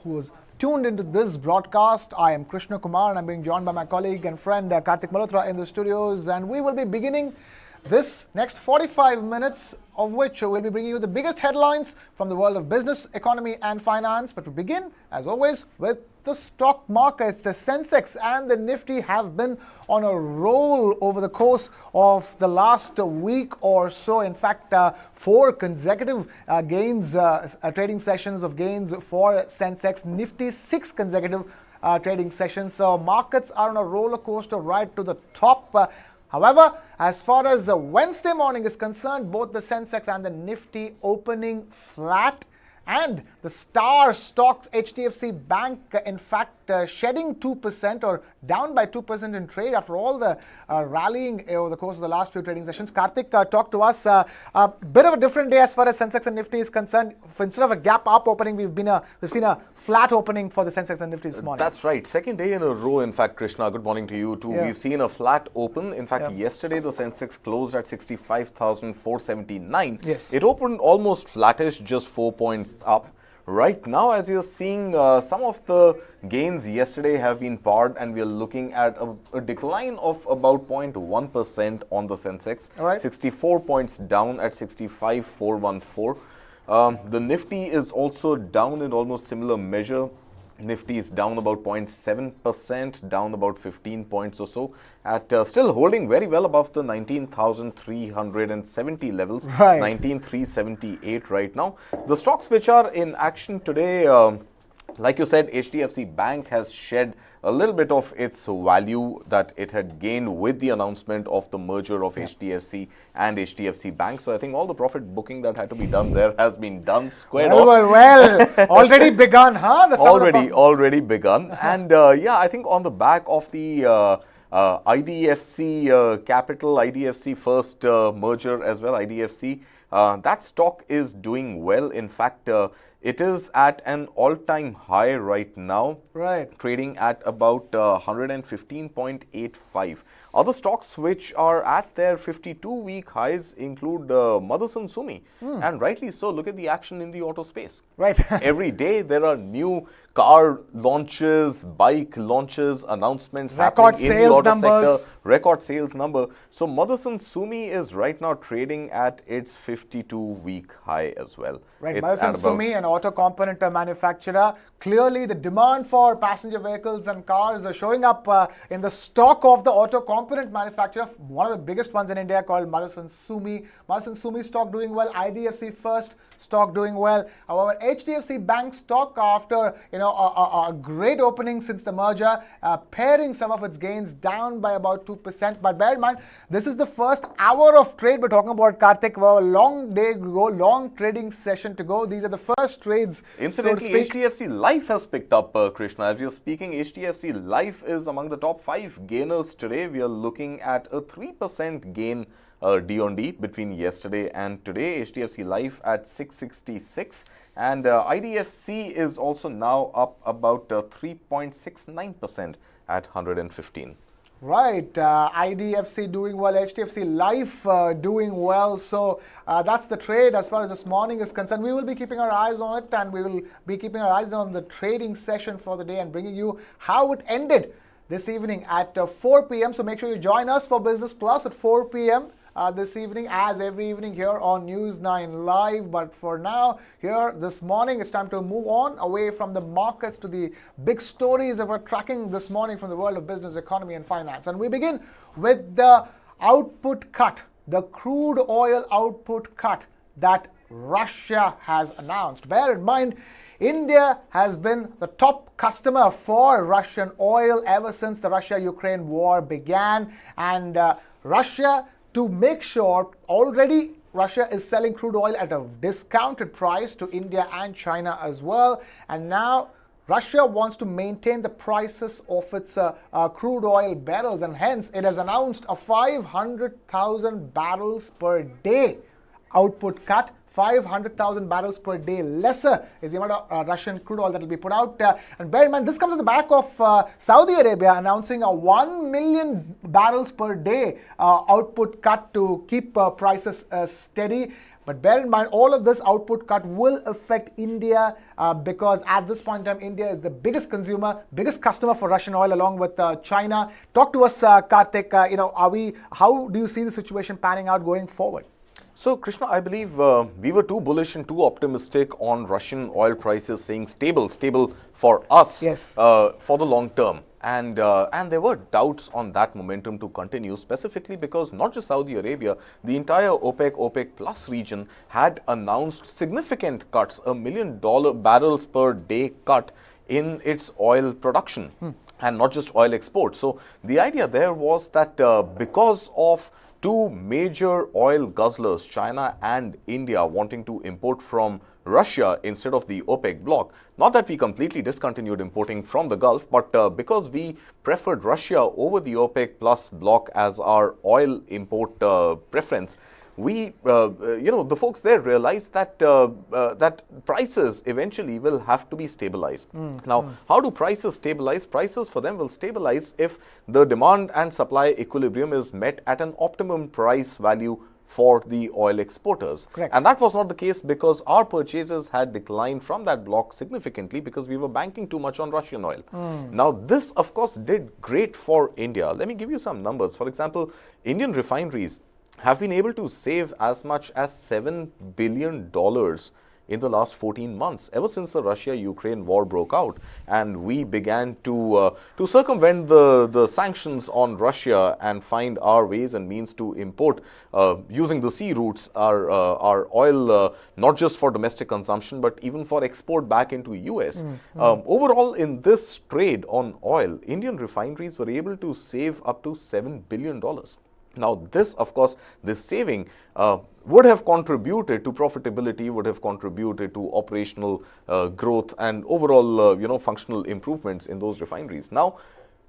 who is tuned into this broadcast. I am Krishna Kumar and I'm being joined by my colleague and friend Karthik Malhotra in the studios, and we will be beginning this next 45 minutes, of which we'll be bringing you the biggest headlines from the world of business, economy and finance. But we begin, as always, with the stock markets. The Sensex and the Nifty have been on a roll over the course of the last week or so. In fact, 4 consecutive gains, trading sessions of gains for Sensex. Nifty 6 consecutive trading sessions. So markets are on a roller coaster right to the top. However, as far as Wednesday morning is concerned, both the Sensex and the Nifty opening flat, and the star stocks HDFC Bank, in fact, shedding 2% or down by 2% in trade after all the rallying over the course of the last few trading sessions. Karthik, talk to us. A bit of a different day as far as Sensex and Nifty is concerned. Instead of a gap up opening, we've seen a flat opening for the Sensex and Nifty this morning. That's right. Second day in a row, in fact, Krishna. Good morning to you too. Yeah. We've seen a flat open. In fact, yesterday the Sensex closed at 65,479. Yes. It opened almost flattish, just 4 points up. Right now, as you're seeing, some of the gains yesterday have been pared, and we're looking at a decline of about 0.1% on the Sensex. All right. 64 points down at 65,414. The Nifty is also down in almost similar measure. Nifty is down about 0.7%, down about 15 points or so, at still holding very well above the 19,370 levels, right. 19,378 right now. The stocks which are in action today, like you said, HDFC Bank has shed a little bit of its value that it had gained with the announcement of the merger of HDFC and HDFC Bank. So I think all the profit booking that had to be done there has been done, squared off. Well, already begun, huh? Already begun. And yeah, I think on the back of the IDFC Capital, IDFC First merger as well, IDFC, that stock is doing well. In fact, it is at an all-time high right now, trading at about 115.85. Other stocks which are at their 52-week highs include Motherson Sumi, and rightly so. Look at the action in the auto space. Right. Every day there are new car launches, bike launches, announcements happening in the auto sector. Record sales number. So Motherson Sumi is right now trading at its 52-week high as well. Right, Motherson Sumi, an auto component manufacturer. Clearly, the demand for passenger vehicles and cars are showing up in the stock of the auto component manufacturer, one of the biggest ones in India, called Motherson Sumi. Motherson Sumi stock doing well. IDFC First stock doing well. However, HDFC Bank stock, after a great opening since the merger, paring some of its gains down by about 2%. But bear in mind, this is the first hour of trade we're talking about, Karthik. Well, a long day to go, long trading session to go. These are the first trades. Incidentally, so HDFC Life has picked up, Krishna. As you're speaking, HDFC Life is among the top 5 gainers today. We are looking at a 3% gain D-on-D between yesterday and today. HDFC Life at 666, and IDFC is also now up about 3.69% at 115. Right, IDFC doing well, HDFC Life doing well. So that's the trade as far as this morning is concerned. We will be keeping our eyes on it, and we will be keeping our eyes on the trading session for the day and bringing you how it ended this evening at 4 p.m. So make sure you join us for Business Plus at 4 p.m. This evening, as every evening here on News 9 Live. But for now, here this morning, it's time to move on away from the markets to the big stories that we're tracking this morning from the world of business, economy and finance. And we begin with the output cut, the crude oil output cut that Russia has announced. Bear in mind, India has been the top customer for Russian oil ever since the Russia-Ukraine war began. And Russia, to make sure, already Russia is selling crude oil at a discounted price to India and China as well. And now Russia wants to maintain the prices of its crude oil barrels, and hence it has announced a 500,000 barrels per day output cut 500,000 barrels per day lesser is the amount of Russian crude oil that will be put out. And bear in mind, this comes on the back of Saudi Arabia announcing a 1 million barrels per day output cut to keep prices steady. But bear in mind, all of this output cut will affect India because at this point in time, India is the biggest consumer, biggest customer for Russian oil along with China. Talk to us, Karthik. How do you see the situation panning out going forward? So, Krishna, I believe we were too bullish and too optimistic on Russian oil prices, saying stable for us for the long term. And there were doubts on that momentum to continue, specifically because not just Saudi Arabia, the entire OPEC plus region had announced significant cuts, $1 million barrels per day cut in its oil production and not just oil exports. So the idea there was that because of two major oil guzzlers, China and India, wanting to import from Russia instead of the OPEC bloc. Not that we completely discontinued importing from the Gulf, but because we preferred Russia over the OPEC plus bloc as our oil import preference, we, the folks there realized that that prices eventually will have to be stabilized. Now, how do prices stabilize? Prices for them will stabilize if the demand and supply equilibrium is met at an optimum price value for the oil exporters. Correct. And that was not the case because our purchases had declined from that block significantly because we were banking too much on Russian oil. Now, this, of course, did great for India. Let me give you some numbers. For example, Indian refineries have been able to save as much as $7 billion in the last 14 months, ever since the Russia-Ukraine war broke out, and we began to circumvent the sanctions on Russia and find our ways and means to import using the sea routes our oil, not just for domestic consumption but even for export back into US. Overall, in this trade on oil, Indian refineries were able to save up to $7 billion. Now, this, of course, this saving would have contributed to profitability, would have contributed to operational growth and overall, functional improvements in those refineries. Now,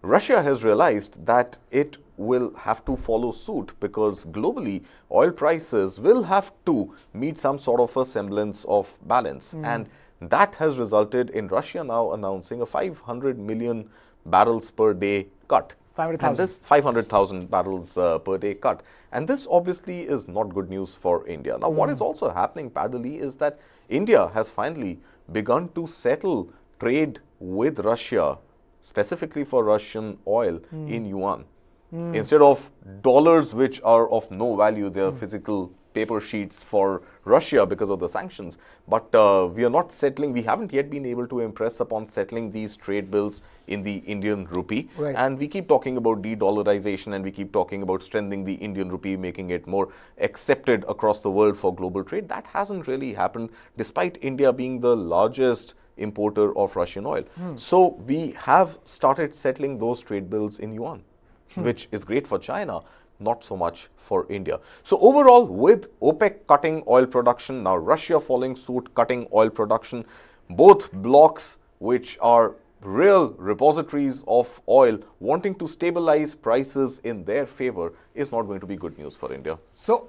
Russia has realized that it will have to follow suit because globally, oil prices will have to meet some sort of a semblance of balance. And that has resulted in Russia now announcing a 500 million barrels per day cut. 500,000 barrels per day cut. And this obviously is not good news for India. Now, what is also happening parallelly is that India has finally begun to settle trade with Russia, specifically for Russian oil, in yuan. Instead of dollars, which are of no value, they are physical paper sheets for Russia because of the sanctions. But we are not settling, we haven't yet been able to impress upon settling these trade bills in the Indian rupee. Right. And we keep talking about de-dollarization and we keep talking about strengthening the Indian rupee, making it more accepted across the world for global trade. That hasn't really happened, despite India being the largest importer of Russian oil. So we have started settling those trade bills in yuan, which is great for China, not so much for India. So overall, with OPEC cutting oil production, now Russia following suit, cutting oil production, both blocks which are real repositories of oil wanting to stabilize prices in their favor is not going to be good news for India. So,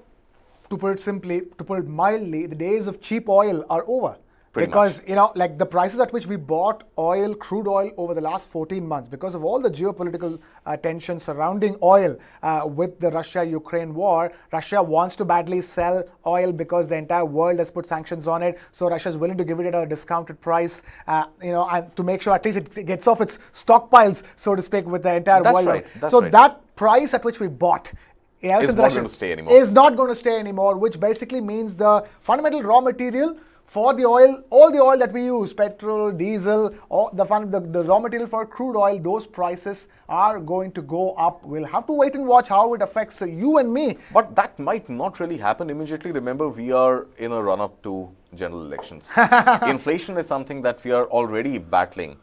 to put it simply, to put it mildly, the days of cheap oil are over. Pretty because, like the prices at which we bought oil, crude oil over the last 14 months, because of all the geopolitical tensions surrounding oil with the Russia-Ukraine war, Russia wants to badly sell oil because the entire world has put sanctions on it. So Russia is willing to give it at a discounted price, and to make sure at least it gets off its stockpiles, so to speak, with the entire world. Right. That's so right. that price at which we bought is not going to stay anymore. Is not going to stay anymore, which basically means the fundamental raw material for the oil, all the oil that we use, petrol, diesel, or the raw material for crude oil, those prices are going to go up. We'll have to wait and watch how it affects you and me. But that might not really happen immediately. Remember, we are in a run-up to general elections. Inflation is something that we are already battling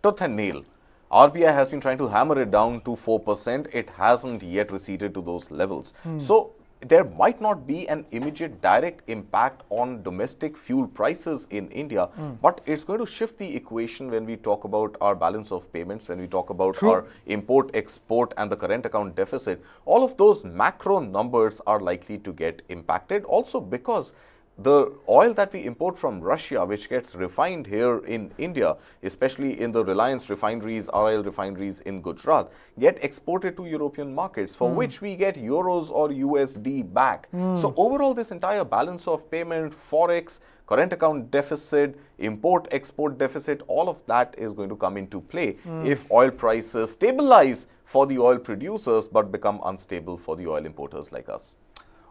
tooth and nail. RBI has been trying to hammer it down to 4%. It hasn't yet receded to those levels. So there might not be an immediate direct impact on domestic fuel prices in India, but it's going to shift the equation when we talk about our balance of payments, when we talk about our import, export and the current account deficit. All of those macro numbers are likely to get impacted also because the oil that we import from Russia, which gets refined here in India, especially in the Reliance refineries, RIL refineries in Gujarat, get exported to European markets, for which we get euros or USD back. So overall, this entire balance of payment, forex, current account deficit, import-export deficit, all of that is going to come into play if oil prices stabilize for the oil producers but become unstable for the oil importers like us.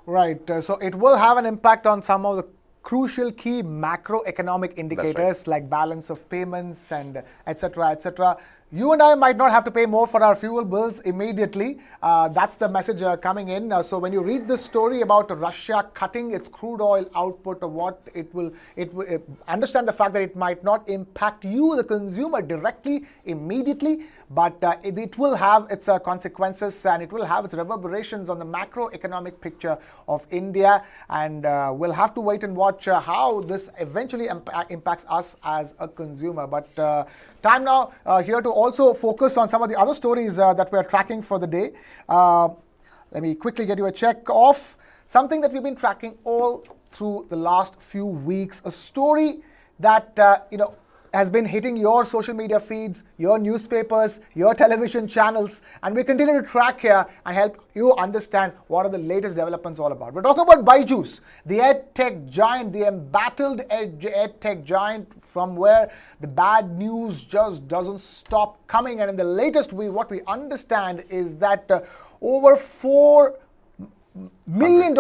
Right. So it will have an impact on some of the crucial key macroeconomic indicators like balance of payments and etc. etc. You and I might not have to pay more for our fuel bills immediately. That's the message coming in. So when you read this story about Russia cutting its crude oil output, or what it will understand the fact that it might not impact you, the consumer, directly, immediately, but it will have its consequences, and it will have its reverberations on the macroeconomic picture of India. And we'll have to wait and watch how this eventually impacts us as a consumer. But time now here to also focus on some of the other stories that we're tracking for the day. Let me quickly get you a check off something that we've been tracking all through the last few weeks. A story that has been hitting your social media feeds, your newspapers, your television channels, and we continue to track here and help you understand what are the latest developments all about. We're talking about Byju's, the edtech giant, the embattled edtech giant, from where the bad news just doesn't stop coming. And in the latest, what we understand is that over $400 million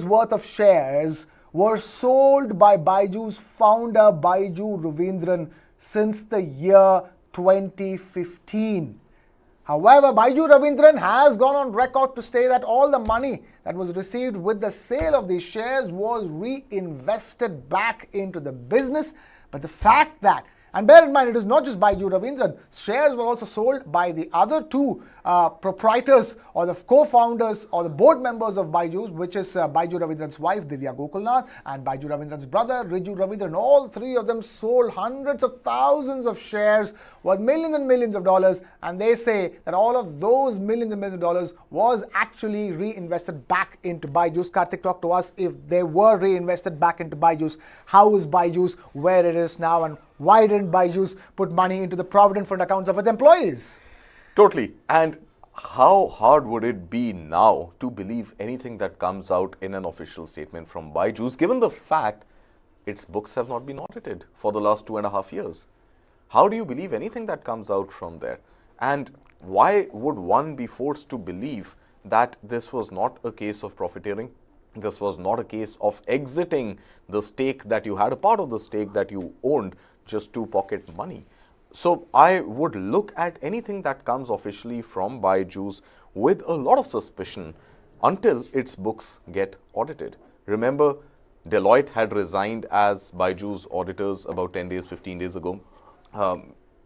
worth of shares were sold by Byju's founder, Baiju Ravindran, since the year 2015. However, Baiju Ravindran has gone on record to say that all the money that was received with the sale of these shares was reinvested back into the business. But the fact that, and bear in mind, it is not just Baiju Ravindran, shares were also sold by the other two proprietors or the co-founders or the board members of Byju's, which is Baiju Ravindran's wife, Divya Gokulnath, and Baiju Ravindran's brother, Riju Ravindran. All three of them sold hundreds of thousands of shares worth millions and millions of dollars, and they say that all of those millions and millions of dollars was actually reinvested back into Byju's. Karthik, talk to us. If they were reinvested back into Byju's, how is Byju's where it is now, and why didn't Byju's put money into the Provident Fund accounts of its employees? Totally. And how hard would it be now to believe anything that comes out in an official statement from Byju's, given the fact its books have not been audited for the last 2.5 years? How do you believe anything that comes out from there? And why would one be forced to believe that this was not a case of profiteering? This was not a case of exiting the stake that you had, a part of the stake that you owned, just to pocket money. So I would look at anything that comes officially from Byju's with a lot of suspicion until its books get audited. Remember, Deloitte had resigned as Byju's auditors about 10 days, 15 days ago.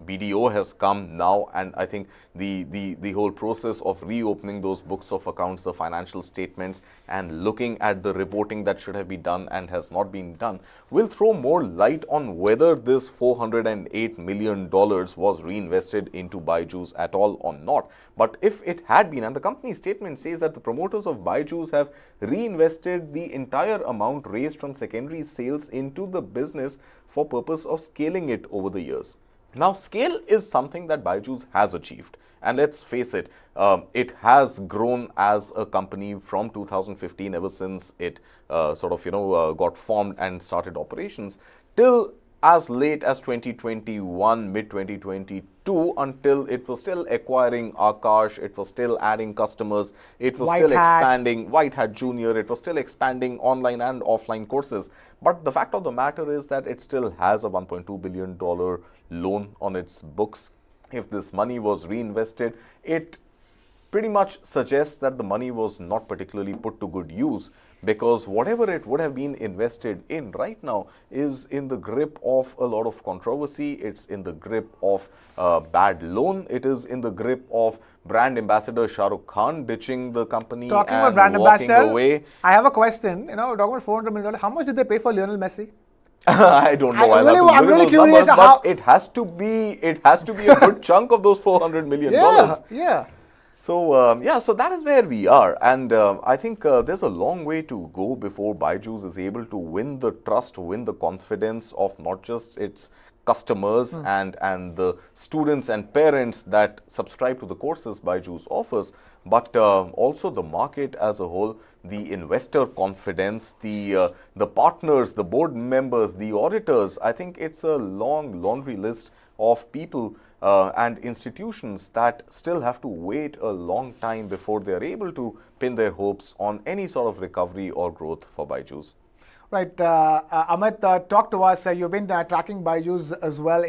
BDO has come now, and I think the whole process of reopening those books of accounts, the financial statements, and looking at the reporting that should have been done and has not been done will throw more light on whether this $408 million was reinvested into Byju's at all or not. But if it had been, and the company statement says that the promoters of Byju's have reinvested the entire amount raised from secondary sales into the business for purpose of scaling it over the years. Now, scale is something that Byju's has achieved, and let's face it, it has grown as a company from 2015, ever since it got formed and started operations, till as late as 2021, mid-2022, until it was still acquiring Akash, it was still adding customers, it was still expanding White Hat Junior, it was still expanding online and offline courses. But the fact of the matter is that it still has a $1.2 billion loan on its books. If this money was reinvested, it pretty much suggests that the money was not particularly put to good use, because whatever it would have been invested in right now is in the grip of a lot of controversy. It's in the grip of bad loan. It is in the grip of brand ambassador Shah Rukh Khan ditching the company and about brand walking ambassador, away. I have a question. Talking about $400 million, how much did they pay for Lionel Messi? I don't know. I'm really curious numbers, but it has to be a good chunk of those $400 million. Yeah. So, yeah, so that is where we are. And I think there's a long way to go before Byju's is able to win the trust, win the confidence of not just its customers and the students and parents that subscribe to the courses Byju's offers, but also the market as a whole, the investor confidence, the partners, the board members, the auditors. I think it's a long laundry list of people and institutions that still have to wait a long time before they are able to pin their hopes on any sort of recovery or growth for Byju's. Right, Amit, talk to us. You've been tracking Byju's as well.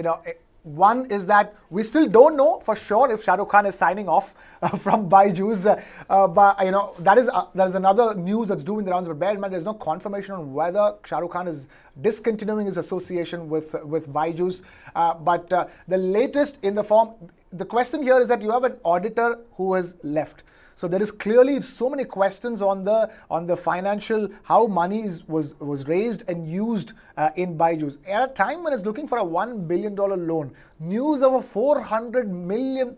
One is that we still don't know for sure if Shah Rukh Khan is signing off from Byju's, but that is another news that's doing the rounds. But bear in mind, there's no confirmation on whether Shah Rukh Khan is discontinuing his association with Byju's. But the latest in the form, the question here is that you have an auditor who has left. So there is clearly so many questions on the financial, how money was raised and used in Byju's. At a time when it's looking for a $1 billion loan, news of a $400 million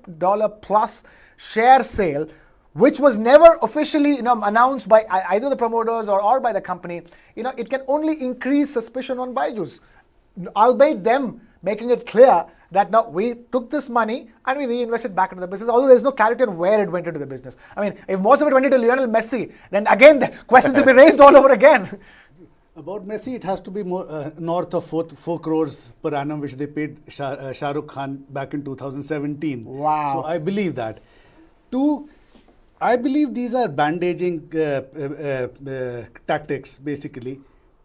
plus share sale, which was never officially announced by either the promoters or by the company, it can only increase suspicion on Byju's, albeit them making it clear that now we took this money and we reinvested back into the business, although there's no clarity on where it went into the business. I mean, if most of it went into Lionel Messi, then again the questions will be raised all over again. About Messi, it has to be more north of 4 crores per annum, which they paid Shah Rukh Khan back in 2017. Wow. So I believe that. Two, I believe these are bandaging tactics, basically.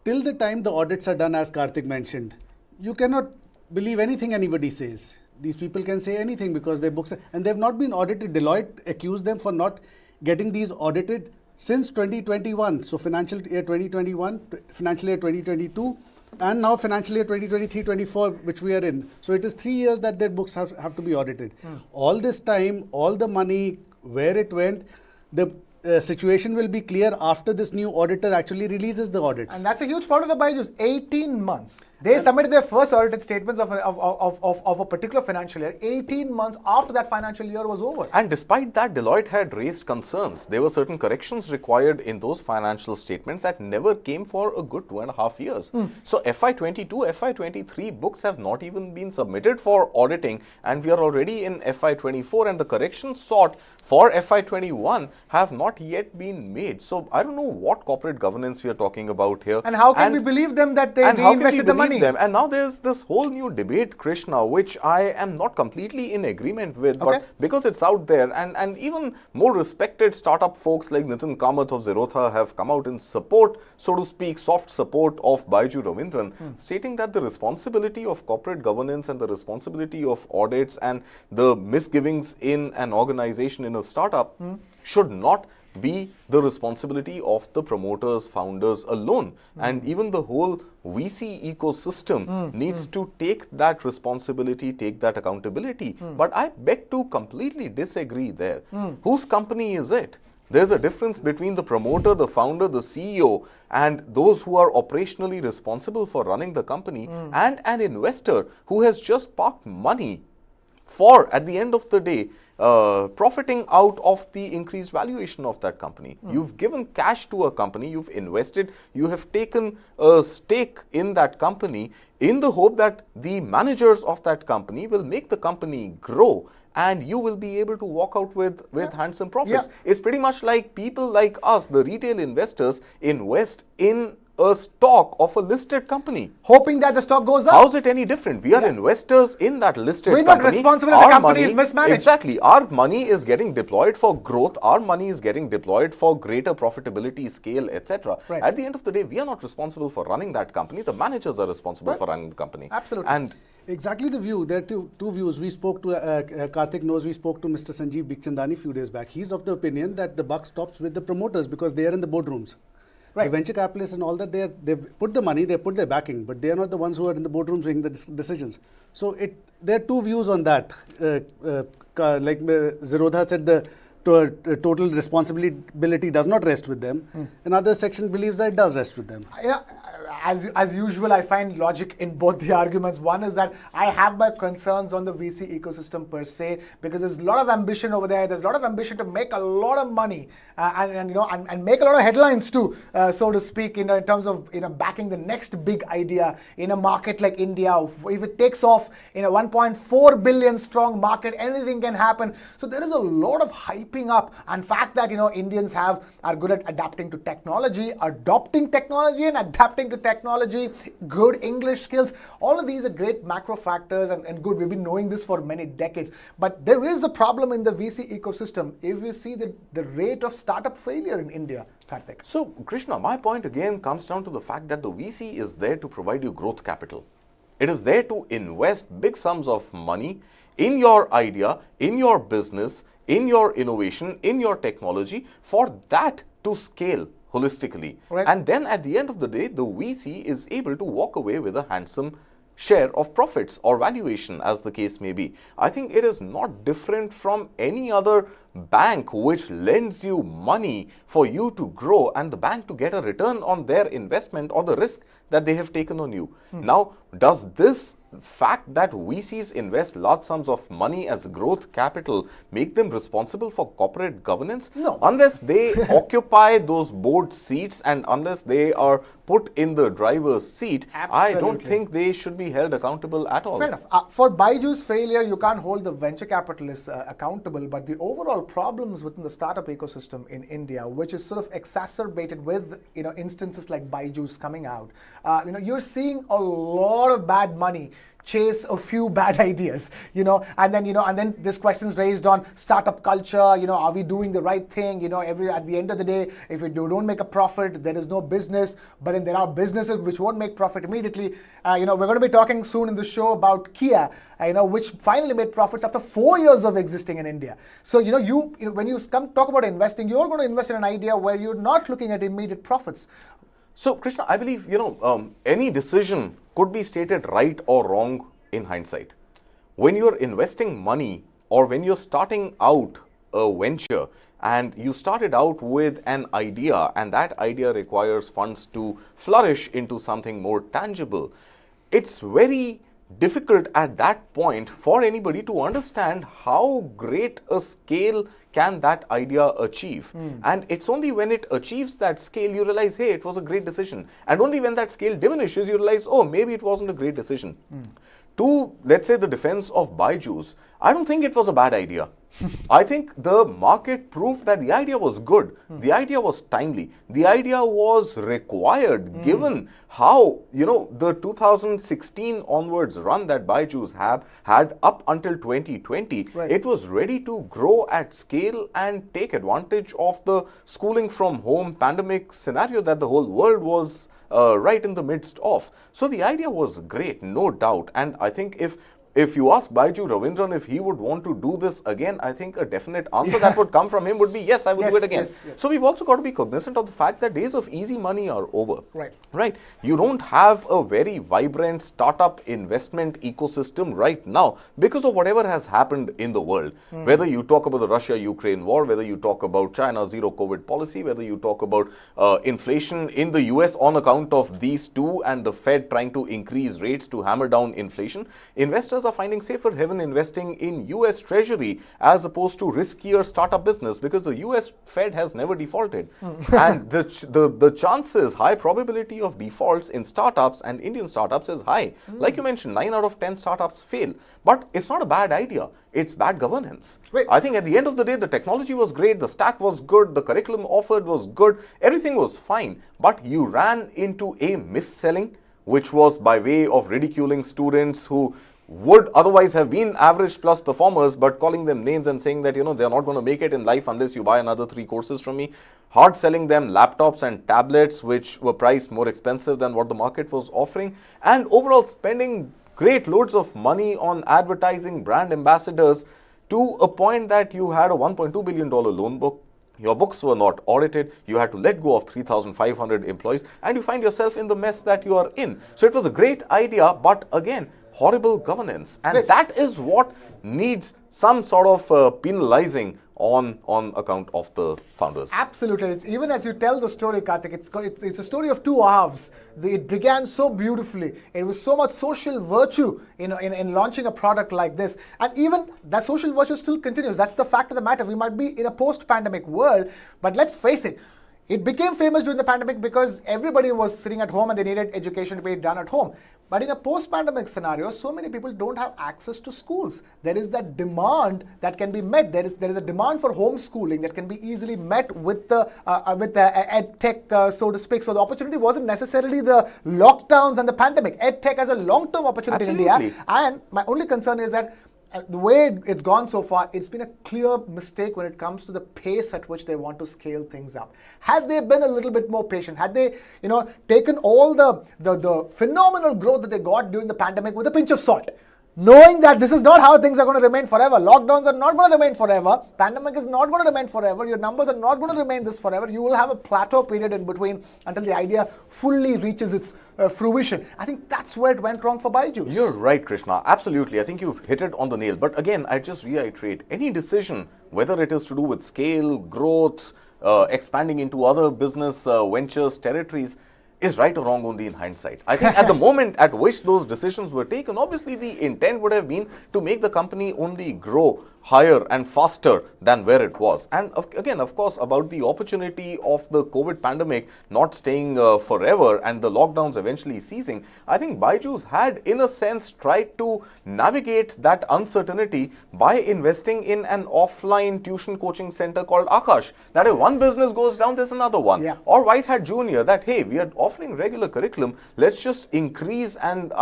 Till the time the audits are done, as Karthik mentioned, you cannot believe anything anybody says. These people can say anything because their books and they've not been audited. Deloitte accused them for not getting these audited since 2021. So financial year 2021, financial year 2022, and now financial year 2023-24, which we are in. So it is 3 years that their books have to be audited. All this time, all the money, where it went, the situation will be clear after this new auditor actually releases the audits. And that's a huge part of the Byju's. 18 months. They submitted their first audited statements of a particular financial year 18 months after that financial year was over. And despite that, Deloitte had raised concerns. There were certain corrections required in those financial statements that never came for a good 2.5 years. So FY22, FY23 books have not even been submitted for auditing, and we are already in FY24, and the corrections sought for FY21 have not yet been made. So I don't know what corporate governance we are talking about here. And how can we believe them that they reinvested the money? Them. And now there's this whole new debate, Krishna, which I am not completely in agreement with, but because it's out there, and even more respected startup folks like Nitin Kamath of Zerodha have come out in support, so to speak, soft support of Byju Ravindran, stating that the responsibility of corporate governance and the responsibility of audits and the misgivings in an organization, in a startup, should not be the responsibility of the promoters, founders alone. And even the whole VC ecosystem needs to take that responsibility, take that accountability. But I beg to completely disagree there. Whose company is it? There's a difference between the promoter, the founder, the CEO, and those who are operationally responsible for running the company, and an investor who has just parked money for, at the end of the day, profiting out of the increased valuation of that company. You've given cash to a company, you've invested, you have taken a stake in that company in the hope that the managers of that company will make the company grow, and you will be able to walk out with handsome profits. It's pretty much like people like us, the retail investors, invest in a stock of a listed company, hoping that the stock goes up. How's it any different? We are investors in that listed company. We're not responsible if the company is mismanaged. Exactly. Our money is getting deployed for growth. Our money is getting deployed for greater profitability, scale, etc. At the end of the day, we are not responsible for running that company. The managers are responsible for running the company. Absolutely. And exactly the view. There are two views. We spoke to, Karthik knows, we spoke to Mr. Sanjeev Bikhchandani a few days back. He's of the opinion that the buck stops with the promoters because they are in the boardrooms. The venture capitalists and all that, they put the money, they put their backing, but they are not the ones who are in the boardrooms making the decisions. So there are two views on that. Like Zerodha said, the total responsibility does not rest with them. Another section believes that it does rest with them. Yeah, as usual, I find logic in both the arguments. One is that I have my concerns on the VC ecosystem per se, because there's a lot of ambition over there. There's a lot of ambition to make a lot of money and make a lot of headlines too, so to speak. In terms of backing the next big idea in a market like India. If it takes off in a 1.4 billion strong market, anything can happen. So there is a lot of hyping up, and fact that Indians are good at adapting to technology, adopting technology, and adapting to technology, good English skills. All of these are great macro factors and good. We've been knowing this for many decades. But there is a problem in the VC ecosystem if you see the rate of startup failure in India, Karthik. So, Krishna, my point again comes down to the fact that the VC is there to provide you growth capital. It is there to invest big sums of money in your idea, in your business, in your innovation, in your technology, for that to scale holistically. Right. And then at the end of the day, the VC is able to walk away with a handsome share of profits or valuation, as the case may be. I think it is not different from any other bank which lends you money for you to grow and the bank to get a return on their investment or the risk that they have taken on you. Now, does this fact that VCs invest large sums of money as growth capital make them responsible for corporate governance? No. Unless they occupy those board seats and unless they are put in the driver's seat, I don't Absolutely. think they should be held accountable at all. Fair enough. For Byju's failure, you can't hold the venture capitalists accountable, but the overall problems within the startup ecosystem in India, which is sort of exacerbated with instances like Byju's coming out, you're seeing a lot of bad money chase a few bad ideas, and then this question's raised on startup culture. Are we doing the right thing? At the end of the day, if we don't make a profit, there is no business. But then there are businesses which won't make profit immediately. We're going to be talking soon in the show about Kia, which finally made profits after 4 years of existing in India. So when you come talk about investing, you're going to invest in an idea where you're not looking at immediate profits. So, Krishna, I believe, any decision could be stated right or wrong in hindsight. When you're investing money or when you're starting out a venture and you started out with an idea and that idea requires funds to flourish into something more tangible, it's very difficult at that point for anybody to understand how great a scale can that idea achieve. And it's only when it achieves that scale you realize, hey, it was a great decision. And only when that scale diminishes you realize, oh, maybe it wasn't a great decision. To, let's say, the defense of Byju's, I don't think it was a bad idea. I think the market proved that the idea was good. The idea was timely. The idea was required given how, the 2016 onwards run that Byju's had up until 2020. Right. It was ready to grow at scale and take advantage of the schooling from home pandemic scenario that the whole world was right in the midst of. So the idea was great, no doubt. And I think if you ask Byju Ravindran if he would want to do this again, I think a definite answer that would come from him would be, yes, I would do it again. Yes. So we've also got to be cognizant of the fact that days of easy money are over. Right. You don't have a very vibrant startup investment ecosystem right now because of whatever has happened in the world. Whether you talk about the Russia-Ukraine war, whether you talk about China's zero COVID policy, whether you talk about inflation in the US on account of these two and the Fed trying to increase rates to hammer down inflation, investors are finding safer haven investing in US Treasury as opposed to riskier startup business because the US Fed has never defaulted. And the chances, high probability of defaults in startups and Indian startups is high. Like you mentioned, 9 out of 10 startups fail. But it's not a bad idea. It's bad governance. Right. I think at the end of the day, the technology was great, the stack was good, the curriculum offered was good, everything was fine. But you ran into a mis-selling, which was by way of ridiculing students who would otherwise have been average plus performers, but calling them names and saying that, they're not going to make it in life unless you buy another 3 courses from me. Hard selling them laptops and tablets, which were priced more expensive than what the market was offering. And overall spending great loads of money on advertising, brand ambassadors, to a point that you had a $1.2 billion loan book. Your books were not audited, you had to let go of 3,500 employees, and you find yourself in the mess that you are in. So it was a great idea, but again, horrible governance. And that is what needs some sort of penalizing on account of the founders. Absolutely. It's, even as you tell the story, Karthik, it's a story of two halves. It began so beautifully. It was so much social virtue in launching a product like this. And even that social virtue still continues. That's the fact of the matter. We might be in a post-pandemic world, but let's face it, it became famous during the pandemic because everybody was sitting at home and they needed education to be done at home. But in a post-pandemic scenario, so many people don't have access to schools. There is that demand that can be met. There is a demand for homeschooling that can be easily met with the ed tech, so to speak. So the opportunity wasn't necessarily the lockdowns and the pandemic. Ed tech has a long-term opportunity in India. And my only concern is that the way it's gone so far, it's been a clear mistake when it comes to the pace at which they want to scale things up. Had they been a little bit more patient, had they, taken all the phenomenal growth that they got during the pandemic with a pinch of salt, knowing that this is not how things are going to remain forever. Lockdowns are not going to remain forever. Pandemic is not going to remain forever. Your numbers are not going to remain this forever. You will have a plateau period in between until the idea fully reaches its fruition. I think that's where it went wrong for Byju's. You're right, Krishna. Absolutely. I think you've hit it on the nail. But again, I just reiterate, any decision, whether it is to do with scale, growth, expanding into other business ventures, territories, is right or wrong only in hindsight. I think at the moment at which those decisions were taken, obviously the intent would have been to make the company only grow higher and faster than where it was. And again, of course, about the opportunity of the COVID pandemic not staying forever and the lockdowns eventually ceasing, I think Byju's had, in a sense, tried to navigate that uncertainty by investing in an offline tuition coaching center called Akash. That if one business goes down, there's another one. Yeah. Or White Hat Junior, that, hey, we are offering regular curriculum, let's just increase and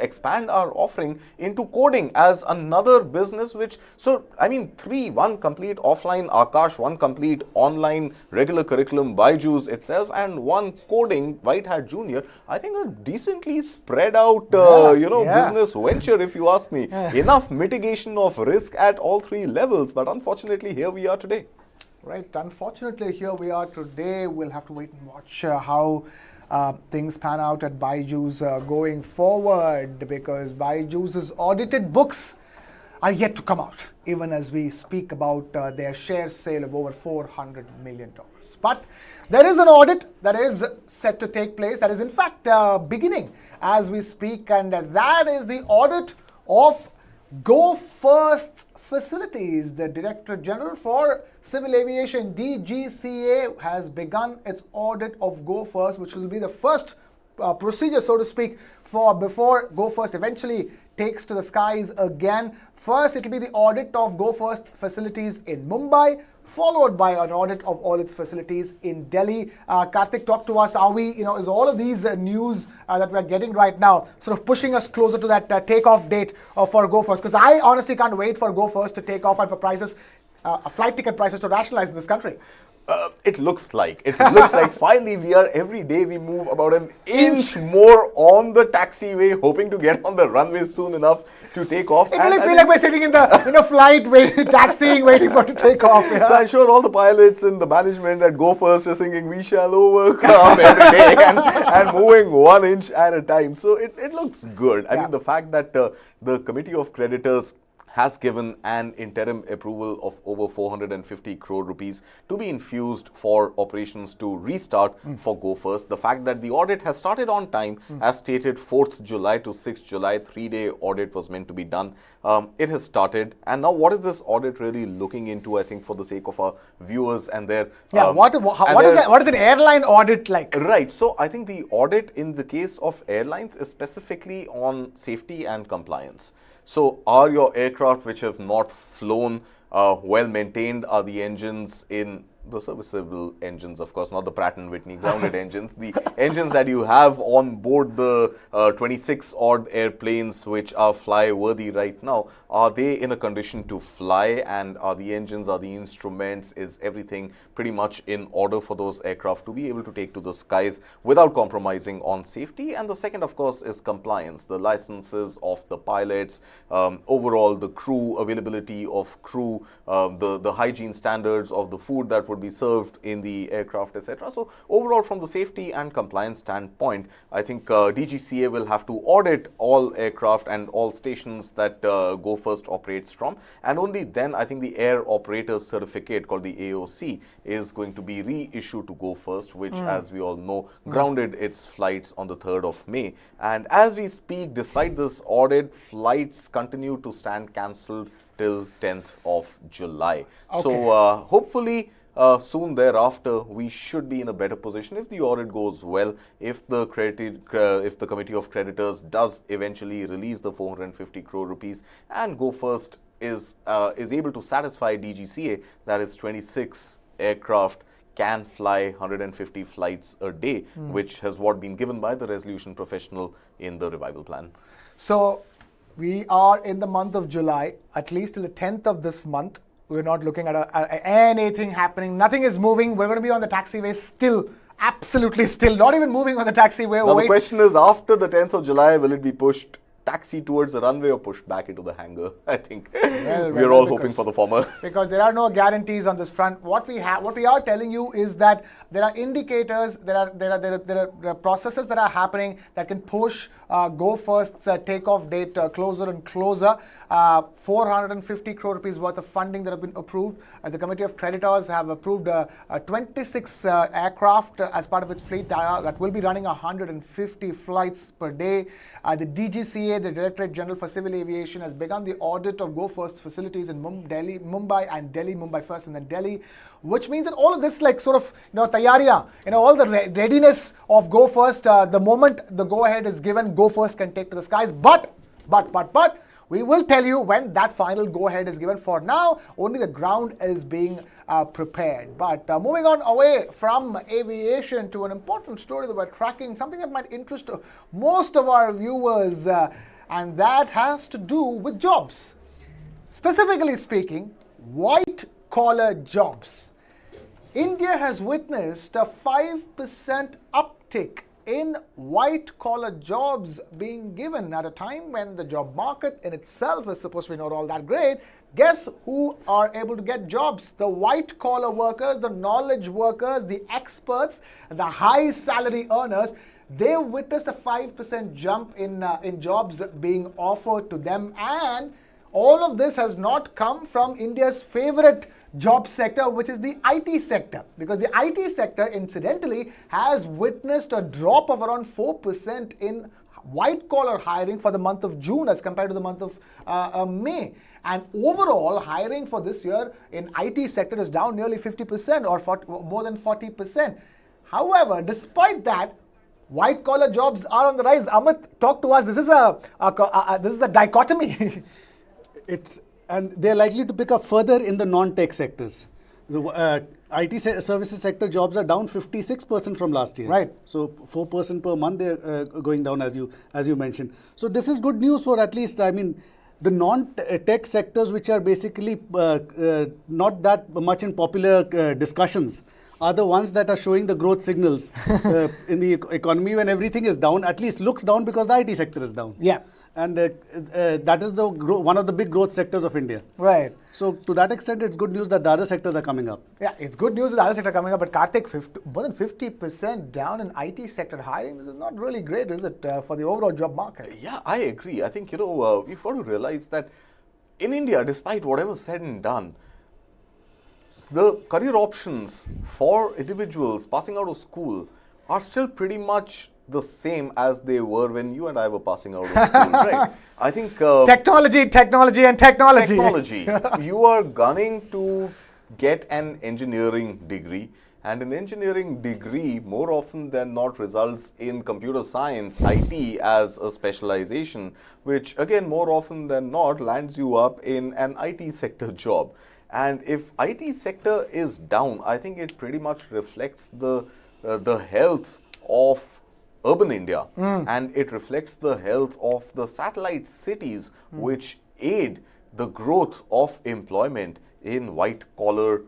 expand our offering into coding as another business which, so I mean, one complete offline Akash, one complete online regular curriculum Byju's itself, and one coding White Hat Junior. I think a decently spread out business venture, if you ask me. Enough mitigation of risk at all three levels, but unfortunately here we are today. Right, unfortunately here we are today. We'll have to wait and watch how things pan out at Byju's going forward, because Byju's audited books are yet to come out, even as we speak about their share sale of over $400 million. But there is an audit that is set to take place, that is in fact beginning as we speak, and that is the audit of Go First's facilities. The Director General for Civil Aviation, DGCA, has begun its audit of Go First, which will be the first procedure, so to speak, before Go First eventually takes to the skies again. First, it will be the audit of Go First facilities in Mumbai, followed by an audit of all its facilities in Delhi. Karthik, talk to us. Are we, is all of these news that we're getting right now sort of pushing us closer to that takeoff date for Go First? Because I honestly can't wait for Go First to take off and for prices, flight ticket prices to rationalize in this country. It looks like finally every day we move about an inch more on the taxiway, hoping to get on the runway soon enough to take off. It really feels like we're sitting in a flight, taxiing, waiting for it to take off. Yeah? So I'm sure all the pilots and the management at Go First are singing, "We shall overcome" every day and moving 1 inch at a time. So it looks good. I mean, the fact that the Committee of Creditors has given an interim approval of over 450 crore rupees to be infused for operations to restart for Go First. The fact that the audit has started on time, as stated, 4th July to 6th July, 3-day audit was meant to be done. It has started. And now what is this audit really looking into, I think, for the sake of our viewers and their... what is an airline audit like? Right. So I think the audit in the case of airlines is specifically on safety and compliance. So are your aircraft which have not flown well maintained? Are the engines in the serviceable engines, of course, not the Pratt & Whitney grounded engines, the engines that you have on board the 26 odd airplanes which are fly worthy right now, are they in a condition to fly? And are the engines, are the instruments, is everything pretty much in order for those aircraft to be able to take to the skies without compromising on safety? And the second, of course, is compliance, the licenses of the pilots, overall the crew, availability of crew, the hygiene standards of the food that would could be served in the aircraft, etc. So overall, from the safety and compliance standpoint, I think DGCA will have to audit all aircraft and all stations that Go First operates from, and only then I think the Air Operator's Certificate, called the AOC, is going to be reissued to Go First, which, as we all know, grounded its flights on the 3rd of May. And as we speak, despite this audit, flights continue to stand cancelled till 10th of July. Okay. So hopefully soon thereafter we should be in a better position if the audit goes well, if the Committee of Creditors does eventually release the 450 crore rupees, and Go First is able to satisfy DGCA that its 26 aircraft can fly 150 flights a day, which has been given by the resolution professional in the revival plan. So we are in the month of July, at least till the 10th of this month. We're not looking at anything happening. Nothing is moving. We're going to be on the taxiway still, absolutely still, not even moving on the taxiway. Now the question is, after the 10th of July, will it be pushed taxi towards the runway or pushed back into the hangar? I think we're all hoping for the former. Because there are no guarantees on this front. What we are telling you is that there are indicators, there are processes that are happening that can push Go First's takeoff date closer and closer. 450 crore rupees worth of funding that have been approved. The Committee of Creditors have approved 26 aircraft as part of its fleet that will be running 150 flights per day. The DGCA, the Directorate General for Civil Aviation, has begun the audit of Go First facilities in Mumbai and Delhi, Mumbai first and then Delhi, which means that all of this, like, sort of, tayariya, all the readiness of Go First, the moment the go-ahead is given, Go First can take to the skies. But, we will tell you when that final go-ahead is given. For now, only the ground is being prepared. But moving on away from aviation to an important story that we're tracking, something that might interest most of our viewers, and that has to do with jobs. Specifically speaking, white-collar jobs. India has witnessed a 5% uptick in white-collar jobs being given at a time when the job market in itself is supposed to be not all that great. Guess who are able to get jobs? The white-collar workers, the knowledge workers, the experts, the high-salary earners. They've witnessed a 5% jump in jobs being offered to them, and all of this has not come from India's favorite job sector, which is the IT sector, because the IT sector incidentally has witnessed a drop of around 4% in white-collar hiring for the month of June as compared to the month of May. And overall hiring for this year in IT sector is down nearly 50% or more than 40%. However, despite that, white-collar jobs are on the rise. Amit, talk to us. This is a dichotomy. And they're likely to pick up further in the non-tech sectors. The IT services sector jobs are down 56% from last year. Right. So 4% per month they're going down, as you mentioned. So this is good news for at least, the non-tech sectors, which are basically not that much in popular discussions, are the ones that are showing the growth signals in the economy when everything is down, at least looks down, because the IT sector is down. Yeah. And that is one of the big growth sectors of India. Right. So to that extent, it's good news that the other sectors are coming up. Yeah, it's good news that the other sector are coming up, but Karthik, more than 50% down in IT sector hiring. This is not really great, is it, for the overall job market? Yeah, I agree. I think, we've got to realize that in India, despite whatever's said and done, the career options for individuals passing out of school are still pretty much the same as they were when you and I were passing out of school, right? I think technology. Technology. You are gunning to get an engineering degree, and an engineering degree more often than not results in computer science, IT as a specialization, which again more often than not lands you up in an IT sector job. And if IT sector is down, I think it pretty much reflects the health of urban India, and it reflects the health of the satellite cities, which aid the growth of employment in white-collar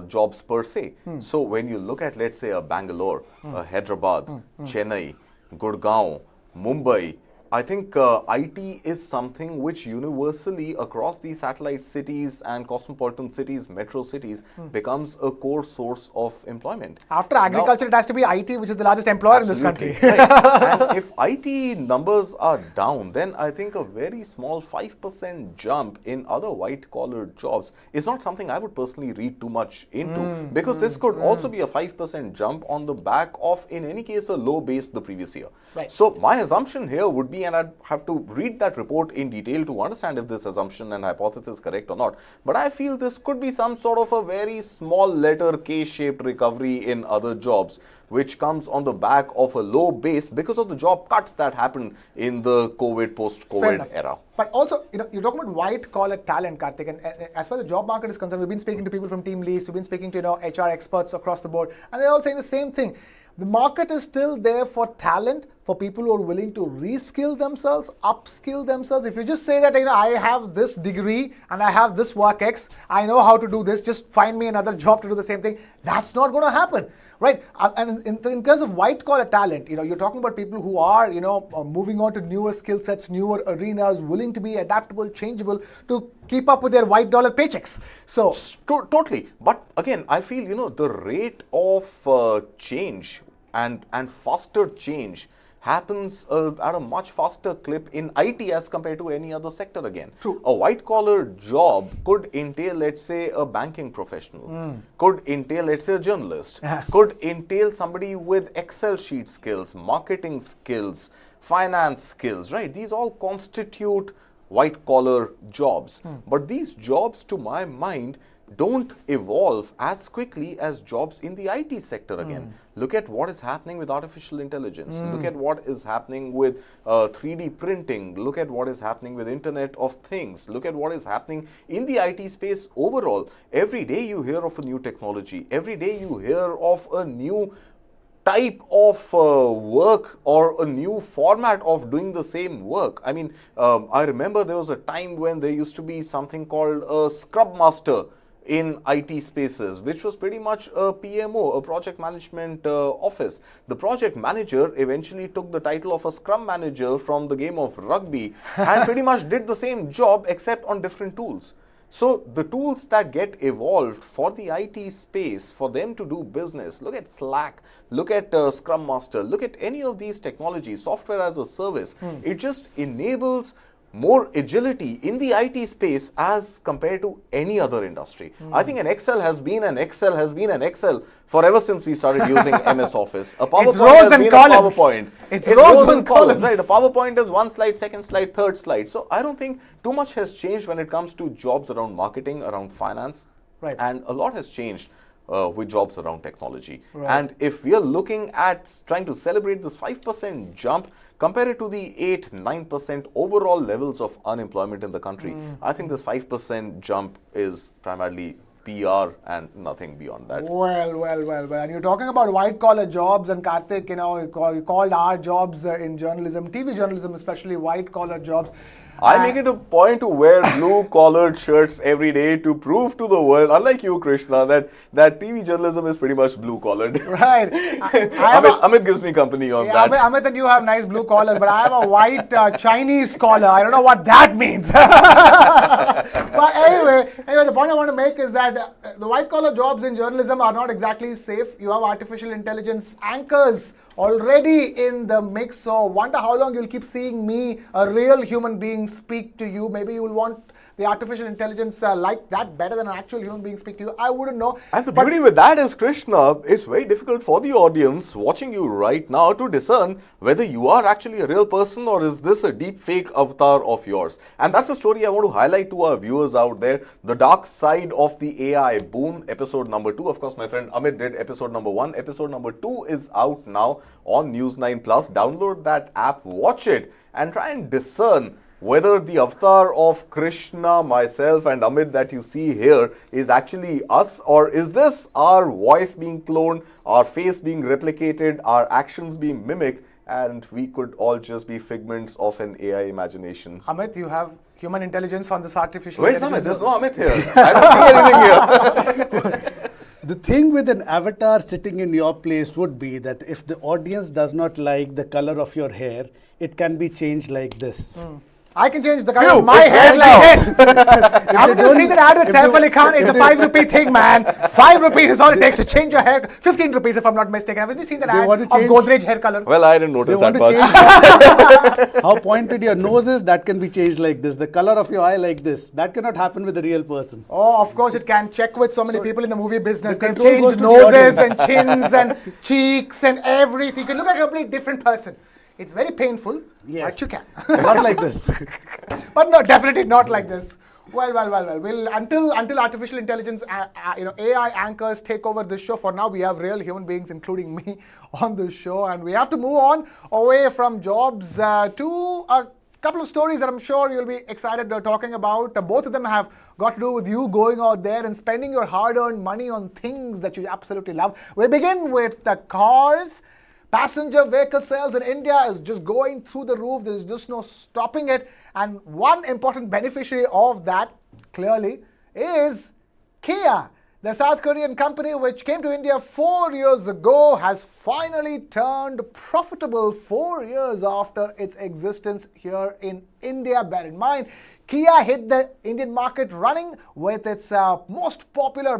jobs per se. So when you look at, let's say, a Bangalore, a Hyderabad, Chennai, Gurgaon, Mumbai, I think IT is something which universally across the satellite cities and cosmopolitan cities, metro cities, becomes a core source of employment. After agriculture, it has to be IT, which is the largest employer in this country. Right. And if IT numbers are down, then I think a very small 5% jump in other white-collar jobs is not something I would personally read too much into, because this could also be a 5% jump on the back of, in any case, a low base the previous year. Right. So my assumption here would be, and I'd have to read that report in detail to understand if this assumption and hypothesis is correct or not, but I feel this could be some sort of a very small letter K-shaped recovery in other jobs, which comes on the back of a low base because of the job cuts that happened in the COVID, post-COVID era. But also, you're talking about white-collar talent, Karthik, and as far as the job market is concerned, we've been speaking to people from Team Lease, we've been speaking to HR experts across the board, and they're all saying the same thing. The market is still there for talent, for people who are willing to reskill themselves, upskill themselves. If you just say that, I have this degree and I have this work X, I know how to do this, just find me another job to do the same thing, that's not going to happen, right? And in terms of white-collar talent, you're talking about people who are, moving on to newer skill sets, newer arenas, willing to be adaptable, changeable, to keep up with their white-dollar paychecks. So Totally. But again, I feel, the rate of change and faster change happens at a much faster clip in IT as compared to any other sector again. True. A white-collar job could entail, let's say, a banking professional, could entail, let's say, a journalist, could entail somebody with Excel sheet skills, marketing skills, finance skills, right? These all constitute white-collar jobs. But these jobs, to my mind, don't evolve as quickly as jobs in the IT sector again. Look at what is happening with artificial intelligence. Look at what is happening with 3D printing. Look at what is happening with Internet of Things. Look at what is happening in the IT space overall. Every day you hear of a new technology. Every day you hear of a new type of work or a new format of doing the same work. I mean, I remember there was a time when there used to be something called a scrub master in IT spaces, which was pretty much a PMO, a project management office. The project manager eventually took the title of a scrum manager from the game of rugby and pretty much did the same job except on different tools. So the tools that get evolved for the IT space, for them to do business, look at Slack, look at Scrum Master, look at any of these technologies, software as a service, it just enables more agility in the IT space as compared to any other industry. I think an Excel has been an Excel forever since we started using MS Office. A PowerPoint has been a PowerPoint. It's rows and columns. Right, a PowerPoint is one slide, second slide, third slide. So I don't think too much has changed when it comes to jobs around marketing, around finance. Right. And a lot has changed with jobs around technology. Right. And if we are looking at trying to celebrate this 5% jump, compare it to the 8-9% overall levels of unemployment in the country, I think this 5% jump is primarily PR and nothing beyond that. Well. And you're talking about white-collar jobs, and Karthik, you called our jobs in journalism, TV journalism especially, white-collar jobs. I make it a point to wear blue-collared shirts every day to prove to the world, unlike you, Krishna, that TV journalism is pretty much blue-collared. Right. Amit gives me company on that. Amit and you have nice blue collars, but I have a white Chinese collar. I don't know what that means. But anyway, the point I want to make is that the white-collar jobs in journalism are not exactly safe. You have artificial intelligence anchors already in the mix, so wonder how long you'll keep seeing me, a real human being, speak to you. Maybe you will want the artificial intelligence like that better than an actual human being speak to you. I wouldn't know. And the beauty with that is, Krishna, it's very difficult for the audience watching you right now to discern whether you are actually a real person or is this a deep fake avatar of yours. And that's a story I want to highlight to our viewers out there. The dark side of the AI boom, episode number 2. Of course, my friend Amit did episode number 1. Episode number 2 is out now on News 9 Plus. Download that app, watch it, and try and discern whether the avatar of Krishna, myself and Amit that you see here is actually us, or is this our voice being cloned, our face being replicated, our actions being mimicked, and we could all just be figments of an AI imagination. Amit, you have human intelligence on this artificial Where's intelligence. Amit? There's no Amit here. I don't see anything here. The thing with an avatar sitting in your place would be that if the audience does not like the color of your hair, it can be changed like this. I can change the color of my it's hair right like this. I'm going to don't- see that ad with if Saif they- Ali Khan. It's a if they- 5 rupee thing, man. 5 rupees is all it takes to change your hair. 15 rupees if I'm not mistaken. Have you seen that They ad want of to change- Godrej hair color? Well, I didn't They notice want that to much. change how pointed your nose is, that can be changed like this. The color of your eye like this. That cannot happen with a real person. Oh, of course it can. Check with so many people in the movie business. the They've control goes changed to the noses audience. and chins and cheeks and everything. You can look like a completely different person. It's very painful, Yes. but you can. Not like this. But no, definitely not like this. Well. We'll until artificial intelligence, AI anchors take over this show. For now, we have real human beings, including me, on the show, and we have to move on away from jobs to a couple of stories that I'm sure you'll be excited talking about. Both of them have got to do with you going out there and spending your hard-earned money on things that you absolutely love. We begin with the cars. Passenger vehicle sales in India is just going through the roof. There's just no stopping it. And one important beneficiary of that, clearly, is Kia. The South Korean company, which came to India 4 years ago, has finally turned profitable 4 years after its existence here in India. Bear in mind, Kia hit the Indian market running with its most popular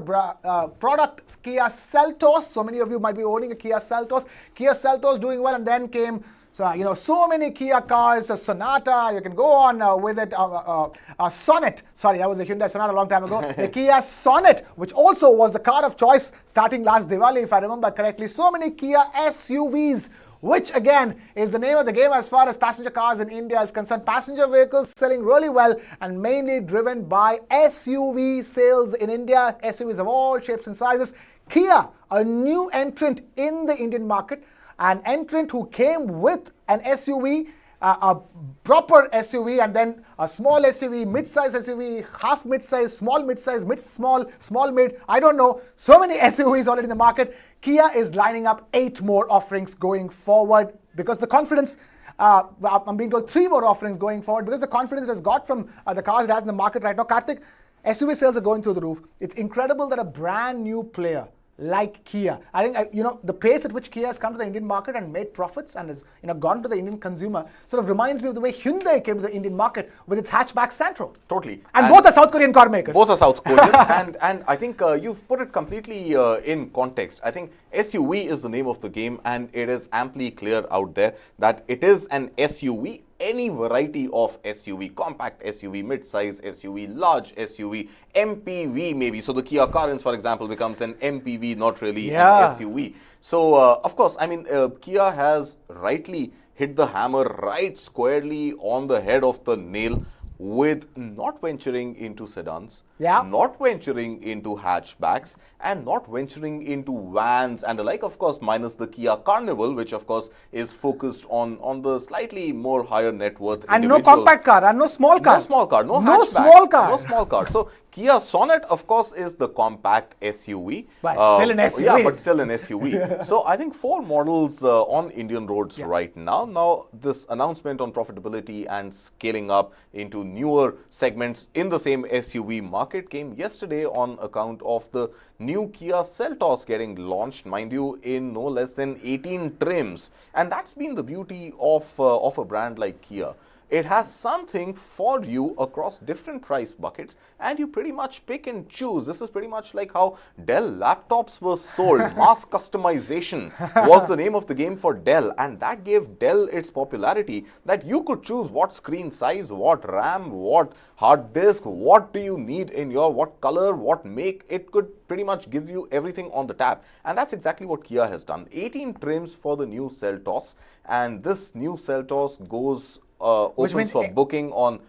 product, Kia Seltos. So many of you might be owning a Kia Seltos. Kia Seltos doing well, and then came so many Kia cars, a Sonata, you can go on with it, a Sonnet. Sorry, that was a Hyundai Sonata a long time ago. The Kia Sonnet, which also was the car of choice starting last Diwali, if I remember correctly. So many Kia SUVs, which again is the name of the game as far as passenger cars in India is concerned. Passenger vehicles selling really well and mainly driven by SUV sales in India. SUVs of all shapes and sizes. Kia, a new entrant in the Indian market, an entrant who came with an SUV, a proper SUV, and then a small SUV, mid-size SUV, half mid-size, small mid-size, mid-small, small mid, I don't know. So many SUVs already in the market. Kia is lining up 8 more offerings going forward because the confidence, I'm being told 3 more offerings going forward because the confidence it has got from the cars it has in the market right now. Karthik, SUV sales are going through the roof. It's incredible that a brand new player like Kia, I think the pace at which Kia has come to the Indian market and made profits and has gone to the Indian consumer sort of reminds me of the way Hyundai came to the Indian market with its hatchback Santro. Totally. And both are South Korean car makers. Both are South Korean, and I think you've put it completely in context. I think SUV is the name of the game, and it is amply clear out there that it is an SUV. Any variety of SUV, compact SUV, mid-size SUV, large SUV, MPV maybe. So the Kia Carens, for example, becomes an MPV, not really an SUV. So of course, I mean, Kia has rightly hit the hammer right squarely on the head of the nail with not venturing into sedans, not venturing into hatchbacks, and not venturing into vans and the like, of course, minus the Kia Carnival, which of course is focused on the slightly more higher net worth and individuals. no compact car and no small car. No small car, no hatchback, small car. No small car. So Kia Sonet, of course, is the compact SUV. But still an SUV. Yeah, but still an SUV. So I think 4 models on Indian roads right now. Now this announcement on profitability and scaling up into newer segments in the same SUV market came yesterday on account of the new Kia Seltos getting launched, mind you, in no less than 18 trims. And that's been the beauty of a brand like Kia. It has something for you across different price buckets, and you pretty much pick and choose. This is pretty much like how Dell laptops were sold. Mass customization was the name of the game for Dell, and that gave Dell its popularity, that you could choose what screen size, what RAM, what hard disk, what do you need in your, what color, what make. It could pretty much give you everything on the tab, and that's exactly what Kia has done. 18 trims for the new Seltos, and this new Seltos goes opens for booking on.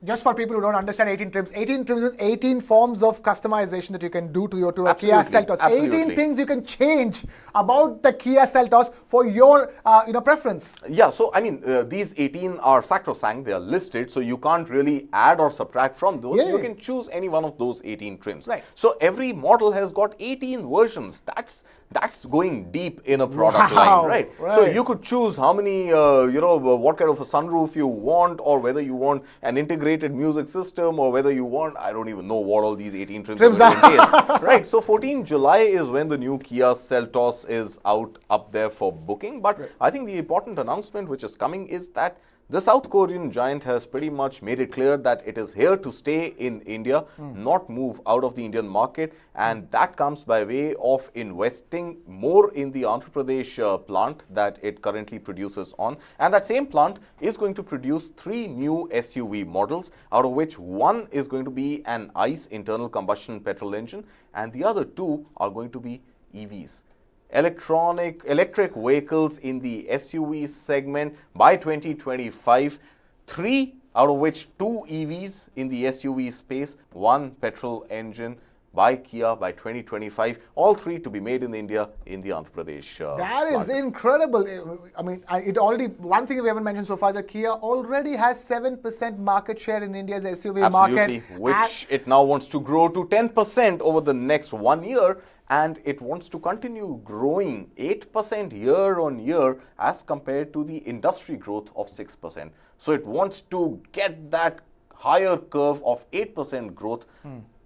Just for people who don't understand 18 trims means 18 forms of customization that you can do to a Kia Seltos. 18 things you can change about the Kia Seltos for your preference. Yeah, so I mean, these 18 are sacrosanct, they are listed, so you can't really add or subtract from those. You can choose any one of those 18 trims. Right. So every model has got 18 versions. that's going deep in a product line, right? So you could choose how many, what kind of a sunroof you want, or whether you want an integrated music system, or whether you want, I don't even know what all these 18 trims entail, right? So 14 July is when the new Kia Seltos is up there for booking. But I think the important announcement which is coming is that the South Korean giant has pretty much made it clear that it is here to stay in India, not move out of the Indian market, and that comes by way of investing more in the Andhra Pradesh plant that it currently produces on. And that same plant is going to produce 3 new SUV models, out of which one is going to be an ICE internal combustion petrol engine, and the other 2 are going to be EVs. Electric vehicles in the SUV segment by 2025, 3 out of which 2 EVs in the SUV space, 1 petrol engine by Kia by 2025, all 3 to be made in India in the Andhra Pradesh That is incredible. I mean, one thing we haven't mentioned so far, that Kia already has 7% market share in India's SUV market. Which it now wants to grow to 10% over the next 1 year. And it wants to continue growing 8% year on year as compared to the industry growth of 6%. So it wants to get that higher curve of 8% growth,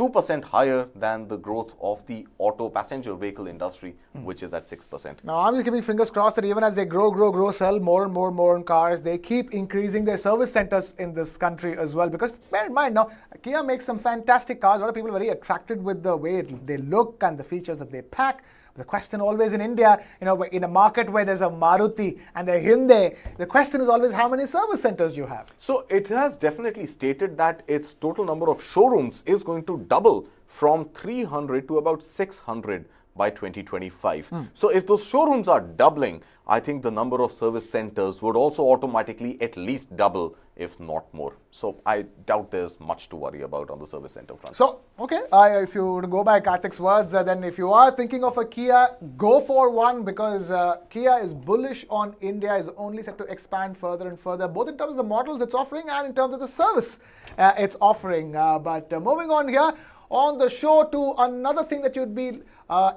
2% higher than the growth of the auto passenger vehicle industry, which is at 6%. Now, I'm just keeping fingers crossed that even as they grow, sell more and more cars, they keep increasing their service centers in this country as well. Because bear in mind, now, Kia makes some fantastic cars. A lot of people are very attracted with the way they look and the features that they pack. The question always in India, in a market where there's a Maruti and a Hyundai, the question is always how many service centers you have. So it has definitely stated that its total number of showrooms is going to double from 300 to about 600 by 2025. So if those showrooms are doubling, I think the number of service centers would also automatically at least double, if not more. So I doubt there's much to worry about on the service center front. So, okay, if you were to go by Karthik's words, then if you are thinking of a Kia, go for one, because Kia is bullish on India, is only set to expand further and further, both in terms of the models it's offering and in terms of the service it's offering. But moving on here on the show to another thing that you'd be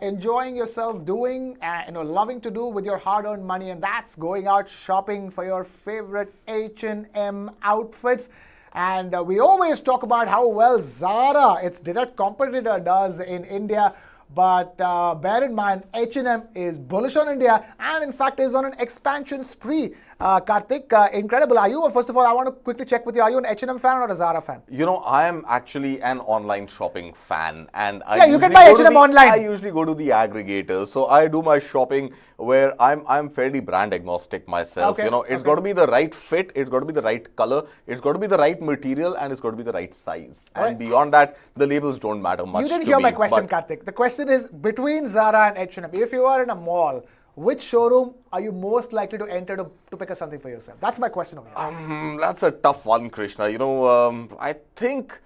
enjoying yourself doing, loving to do with your hard-earned money, and that's going out shopping for your favorite H&M outfits. And we always talk about how well Zara, its direct competitor, does in India. But bear in mind, H&M is bullish on India and in fact is on an expansion spree. Karthik, incredible. First of all, I want to quickly check with you. Are you an H&M fan or a Zara fan? I am actually an online shopping fan. And you can buy H&M online. I usually go to the aggregators. So I do my shopping where I'm fairly brand agnostic myself. Okay. It's got to be the right fit, it's got to be the right color, it's got to be the right material, and it's got to be the right size. All and beyond that, the labels don't matter much. You didn't hear my question, Karthik. The question is, between Zara and H&M, if you are in a mall, which showroom are you most likely to enter to pick up something for yourself? That's my question over here. That's a tough one, Krishna. I think,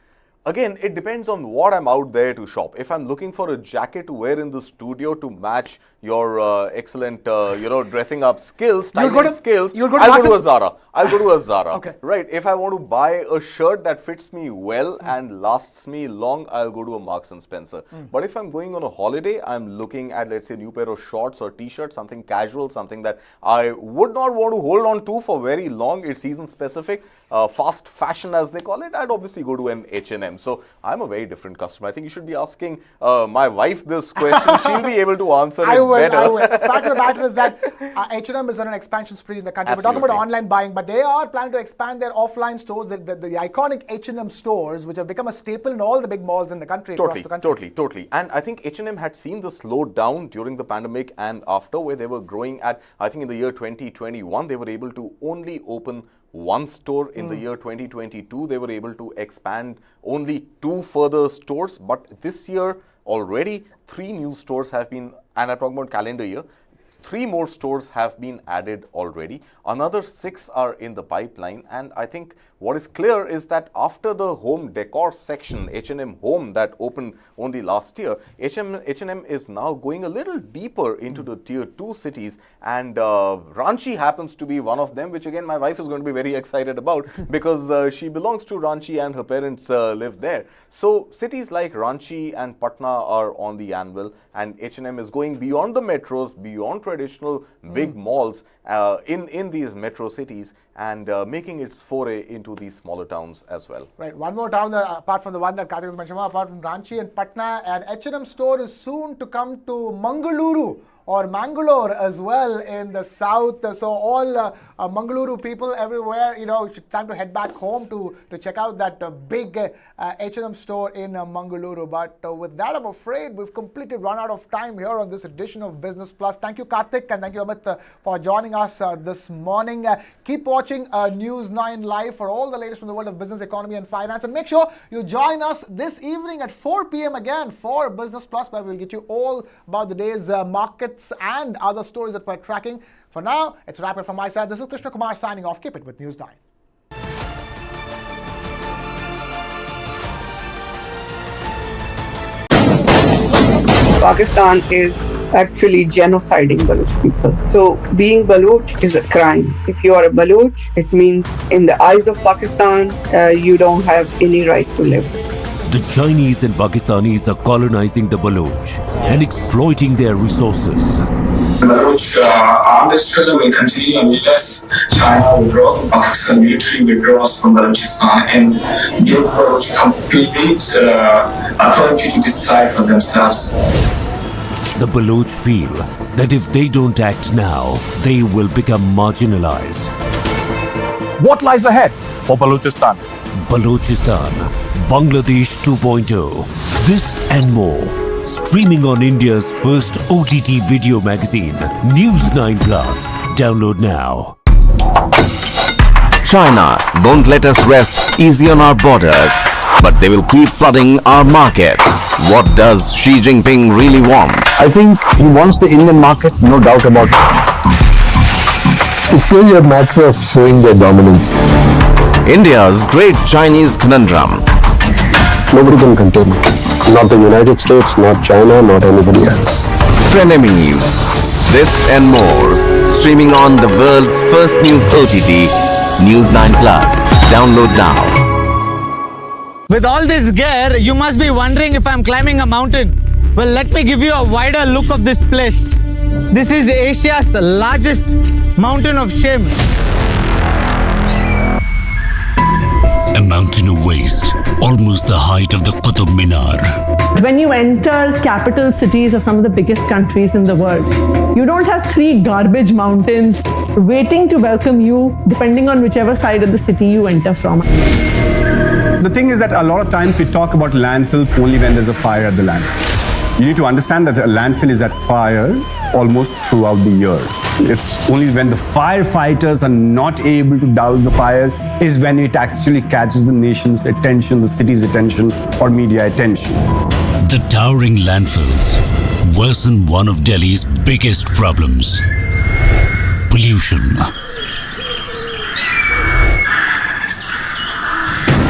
again, it depends on what I'm out there to shop. If I'm looking for a jacket to wear in the studio to match your excellent, dressing up skills, styling skills, I'll go to a Zara. I'll go to a Zara. Okay. Right. If I want to buy a shirt that fits me well and lasts me long, I'll go to a Marks and Spencer. But if I'm going on a holiday, I'm looking at, let's say, a new pair of shorts or t-shirts, something casual, something that I would not want to hold on to for very long. It's season specific, fast fashion as they call it. I'd obviously go to an H&M. So I'm a very different customer. I think you should be asking my wife this question. She'll be able to answer it better. I will. The fact of the matter is that H&M is on an expansion spree in the country. Absolutely. We're talking about online buying, but they are planning to expand their offline stores, the iconic H&M stores, which have become a staple in all the big malls in the country, across the country. Totally. And I think H&M had seen the slowdown during the pandemic and after, where they were growing at, I think in the year 2021, they were able to only open one store. In the year 2022, they were able to expand only 2 further stores. But this year, already 3 new stores have been, and I'm talking about calendar year, 3 more stores have been added already. Another 6 are in the pipeline. And I think What is clear is that after the home decor section, H&M Home, that opened only last year, H&M is now going a little deeper into the tier 2 cities, and Ranchi happens to be one of them, which again my wife is going to be very excited about because she belongs to Ranchi and her parents live there. So cities like Ranchi and Patna are on the anvil, and H&M is going beyond the metros, beyond traditional big malls in these metro cities, and making its foray into these smaller towns as well. Right. One more town apart from the one that Karthik was mentioning, apart from Ranchi and Patna, an H&M store is soon to come to Mangaluru or Mangalore as well in the south. So all Mangaluru people everywhere, it's time to head back home to check out that big H&M store in Mangaluru. But with that, I'm afraid we've completely run out of time here on this edition of Business Plus. Thank you, Karthik, and thank you, Amit, for joining us this morning. Keep watching News 9 Live for all the latest from the world of business, economy, and finance. And make sure you join us this evening at 4 p.m. again for Business Plus, where we'll get you all about the day's markets and other stories that we're tracking. For now, it's a wrap up from my side. This is Krishna Kumar signing off. Keep it with News 9. Pakistan is actually genociding Baloch people. So being Baloch is a crime. If you are a Baloch, it means in the eyes of Pakistan, you don't have any right to live. The Chinese and Pakistanis are colonizing the Baloch and exploiting their resources. Baloch armed struggle will continue unless China withdraws, Pakistan military withdraws from Balochistan and give Baloch complete authority to decide for themselves. The Baloch feel that if they don't act now, they will become marginalized. What lies ahead for Balochistan? Balochistan, Bangladesh 2.0. This and more. Streaming on India's first OTT video magazine, News 9 Plus. Download now. China won't let us rest easy on our borders, but they will keep flooding our markets. What does Xi Jinping really want? I think he wants the Indian market, no doubt about it. It's really a matter of showing their dominance. India's great Chinese conundrum. Nobody can contain it. Not the United States, not China, not anybody else. Frenemies. This and more. Streaming on the world's first news OTT, News 9 Plus. Download now. With all this gear, you must be wondering if I'm climbing a mountain. Well, let me give you a wider look of this place. This is Asia's largest mountain of shame. A mountain of waste, almost the height of the Qutub Minar. When you enter capital cities of some of the biggest countries in the world, you don't have 3 garbage mountains waiting to welcome you, depending on whichever side of the city you enter from. The thing is that a lot of times we talk about landfills only when there's a fire at the landfill. You need to understand that a landfill is at fire almost throughout the year. It's only when the firefighters are not able to douse the fire is when it actually catches the nation's attention, the city's attention, or media attention. The towering landfills worsen one of Delhi's biggest problems: pollution.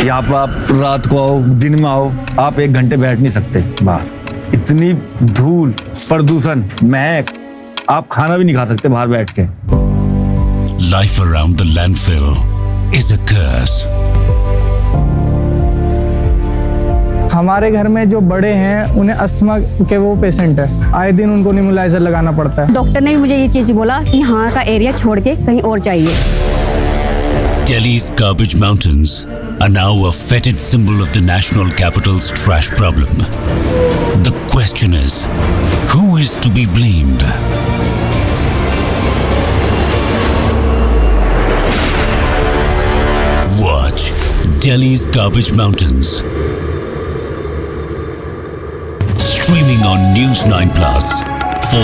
यहाँ पर आप रात को आओ, दिन में आओ, आप 1 घंटे बैठ नहीं सकते बाहर। इतनी धूल, प्रदूषण, महक, आप खाना भी नहीं खा सकते बाहर बैठ के। Life around the landfill is a curse. हमारे घर में जो बड़े हैं, उन्हें अस्थमा के वो पेशेंट है। आए दिन उनको नेबुलाइजर लगाना पड़ता है। डॉक्टर ने मुझे ये चीज बोला कि यहाँ का एरिया छोड़ के कहीं और चाहिए। Delhi's garbage mountains are now a fetid symbol of the national capital's trash problem. The question is, who is to be blamed? Watch Delhi's Garbage Mountains. Streaming on News 9 Plus for